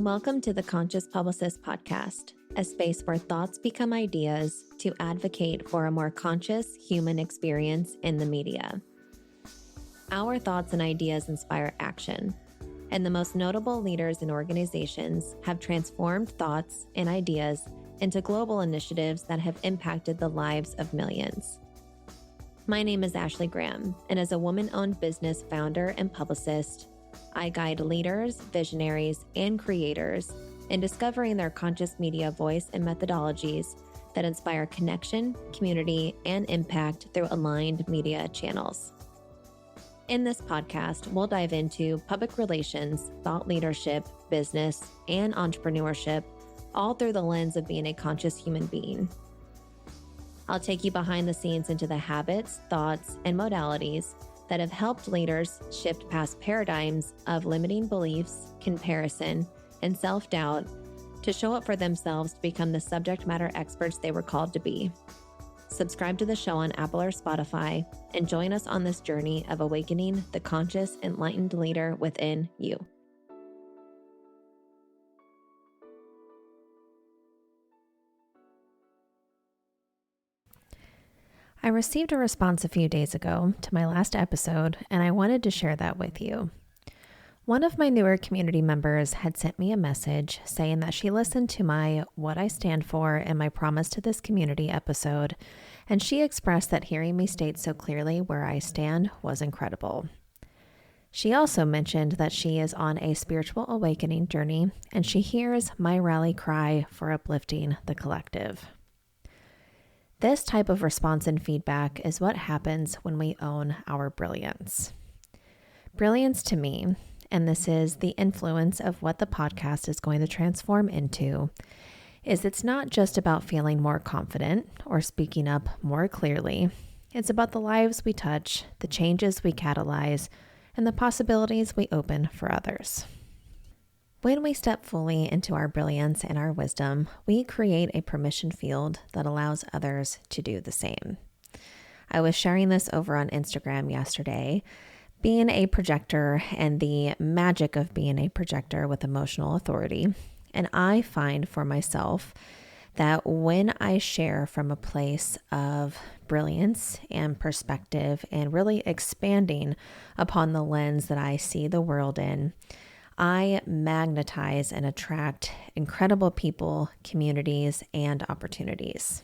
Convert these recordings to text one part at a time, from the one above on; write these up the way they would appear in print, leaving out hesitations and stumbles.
Welcome to the Conscious Publicist Podcast, a space where thoughts become ideas to advocate for a more conscious human experience in the media. Our thoughts and ideas inspire action, and the most notable leaders and organizations have transformed thoughts and ideas into global initiatives that have impacted the lives of millions. My name is Ashley Graham, and as a woman-owned business founder and publicist, I guide leaders, visionaries, and creators in discovering their conscious media voice and methodologies that inspire connection, community, and impact through aligned media channels. In this podcast, we'll dive into public relations, thought leadership, business, and entrepreneurship, all through the lens of being a conscious human being. I'll take you behind the scenes into the habits, thoughts, and modalities that have helped leaders shift past paradigms of limiting beliefs, comparison, and self-doubt to show up for themselves to become the subject matter experts they were called to be. Subscribe to the show on Apple or Spotify and join us on this journey of awakening the conscious, enlightened leader within you. I received a response a few days ago to my last episode, and I wanted to share that with you. One of my newer community members had sent me a message saying that she listened to my What I Stand For and My Promise to This Community episode, and she expressed that hearing me state so clearly where I stand was incredible. She also mentioned that she is on a spiritual awakening journey, and she hears my rally cry for uplifting the collective. This type of response and feedback is what happens when we own our brilliance. Brilliance to me, and this is the influence of what the podcast is going to transform into, is it's not just about feeling more confident or speaking up more clearly. It's about the lives we touch, the changes we catalyze, and the possibilities we open for others. When we step fully into our brilliance and our wisdom, we create a permission field that allows others to do the same. I was sharing this over on Instagram yesterday. Being a projector and the magic of being a projector with emotional authority. And I find for myself that when I share from a place of brilliance and perspective and really expanding upon the lens that I see the world in, I magnetize and attract incredible people, communities, and opportunities.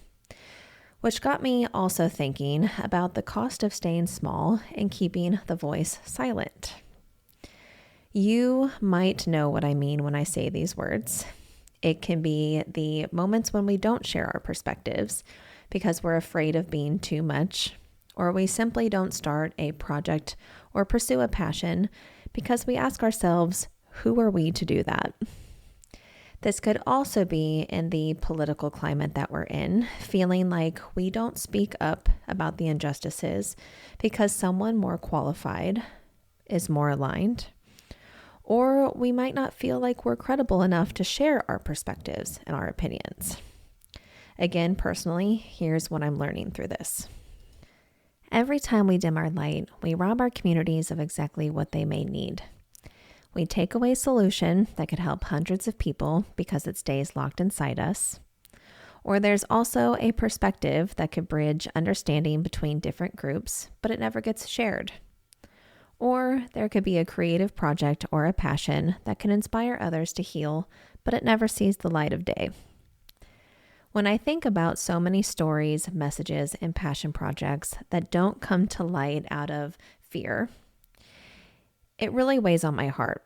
Which got me also thinking about the cost of staying small and keeping the voice silent. You might know what I mean when I say these words. It can be the moments when we don't share our perspectives because we're afraid of being too much, or we simply don't start a project or pursue a passion because we ask ourselves, who are we to do that? This could also be in the political climate that we're in, feeling like we don't speak up about the injustices because someone more qualified is more aligned. Or we might not feel like we're credible enough to share our perspectives and our opinions. Again, personally, here's what I'm learning through this. Every time we dim our light, we rob our communities of exactly what they may need. We take away a solution that could help hundreds of people because it stays locked inside us. Or there's also a perspective that could bridge understanding between different groups, but it never gets shared. Or there could be a creative project or a passion that can inspire others to heal, but it never sees the light of day. When I think about so many stories, messages, and passion projects that don't come to light out of fear, it really weighs on my heart.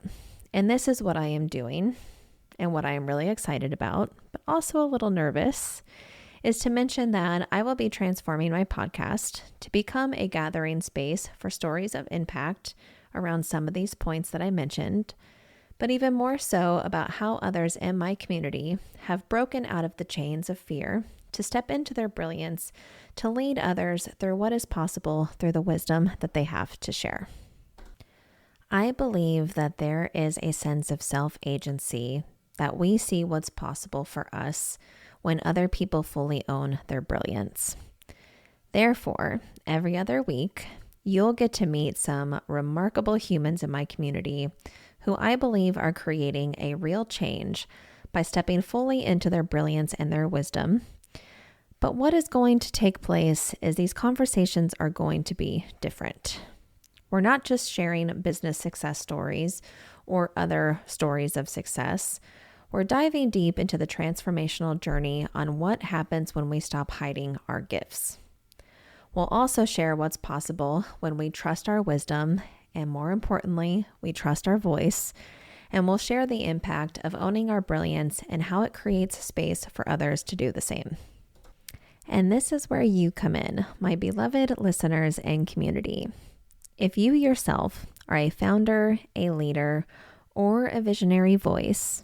And this is what I am doing and what I am really excited about, but also a little nervous, is to mention that I will be transforming my podcast to become a gathering space for stories of impact around some of these points that I mentioned, but even more so about how others in my community have broken out of the chains of fear to step into their brilliance, to lead others through what is possible through the wisdom that they have to share. I believe that there is a sense of self-agency that we see what's possible for us when other people fully own their brilliance. Therefore, every other week, you'll get to meet some remarkable humans in my community who I believe are creating a real change by stepping fully into their brilliance and their wisdom. But what is going to take place is these conversations are going to be different. We're not just sharing business success stories or other stories of success. We're diving deep into the transformational journey on what happens when we stop hiding our gifts. We'll also share what's possible when we trust our wisdom, and more importantly, we trust our voice, and we'll share the impact of owning our brilliance and how it creates space for others to do the same. And this is where you come in, my beloved listeners and community. If you yourself are a founder, a leader, or a visionary voice,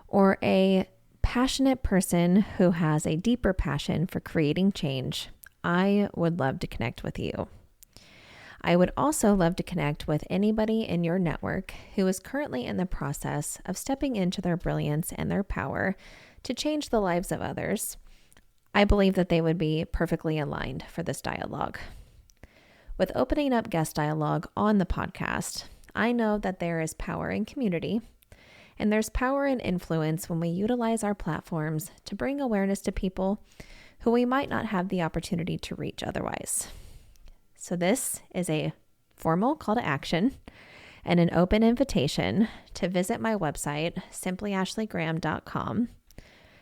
or a passionate person who has a deeper passion for creating change, I would love to connect with you. I would also love to connect with anybody in your network who is currently in the process of stepping into their brilliance and their power to change the lives of others. I believe that they would be perfectly aligned for this dialogue. With opening up guest dialogue on the podcast, I know that there is power in community, and there's power and influence when we utilize our platforms to bring awareness to people who we might not have the opportunity to reach otherwise. So this is a formal call to action and an open invitation to visit my website, simplyashleygraham.com.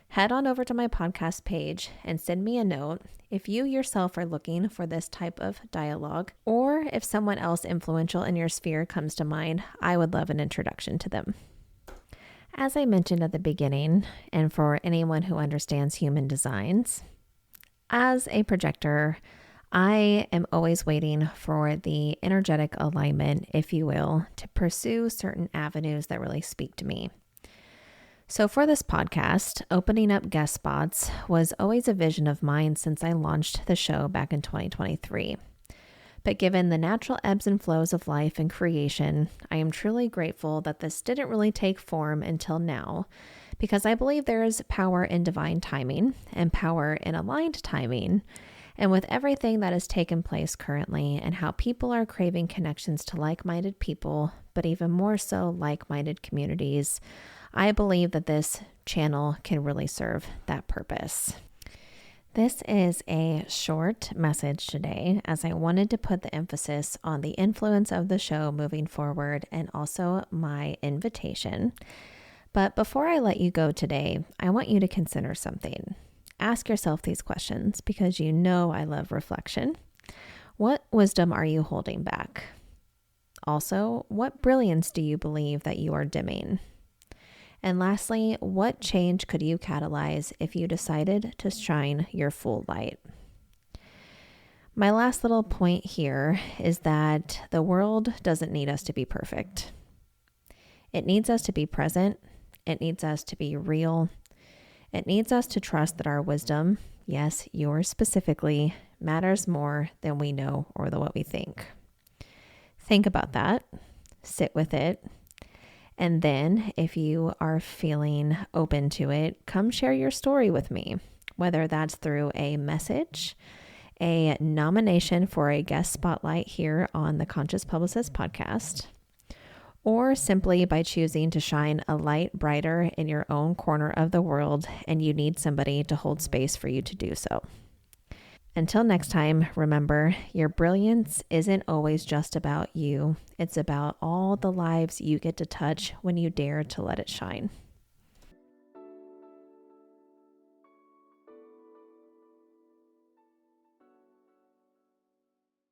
Head on over to my podcast page and send me a note if you yourself are looking for this type of dialogue, or if someone else influential in your sphere comes to mind, I would love an introduction to them. As I mentioned at the beginning, and for anyone who understands human designs, as a projector, I am always waiting for the energetic alignment, if you will, to pursue certain avenues that really speak to me. So for this podcast, opening up guest spots was always a vision of mine since I launched the show back in 2023. But given the natural ebbs and flows of life and creation, I am truly grateful that this didn't really take form until now, because I believe there is power in divine timing and power in aligned timing. And with everything that has taken place currently and how people are craving connections to like-minded people, but even more so like-minded communities, I believe that this channel can really serve that purpose. This is a short message today, as I wanted to put the emphasis on the influence of the show moving forward and also my invitation. But before I let you go today, I want you to consider something. Ask yourself these questions because you know I love reflection. What wisdom are you holding back? Also, what brilliance do you believe that you are dimming? And lastly, what change could you catalyze if you decided to shine your full light? My last little point here is that the world doesn't need us to be perfect. It needs us to be present. It needs us to be real. It needs us to trust that our wisdom, yes, yours specifically, matters more than we know or what we think. Think about that. Sit with it. And then, if you are feeling open to it, come share your story with me, whether that's through a message, a nomination for a guest spotlight here on the Conscious Publicist podcast, or simply by choosing to shine a light brighter in your own corner of the world and you need somebody to hold space for you to do so. Until next time, remember, your brilliance isn't always just about you. It's about all the lives you get to touch when you dare to let it shine.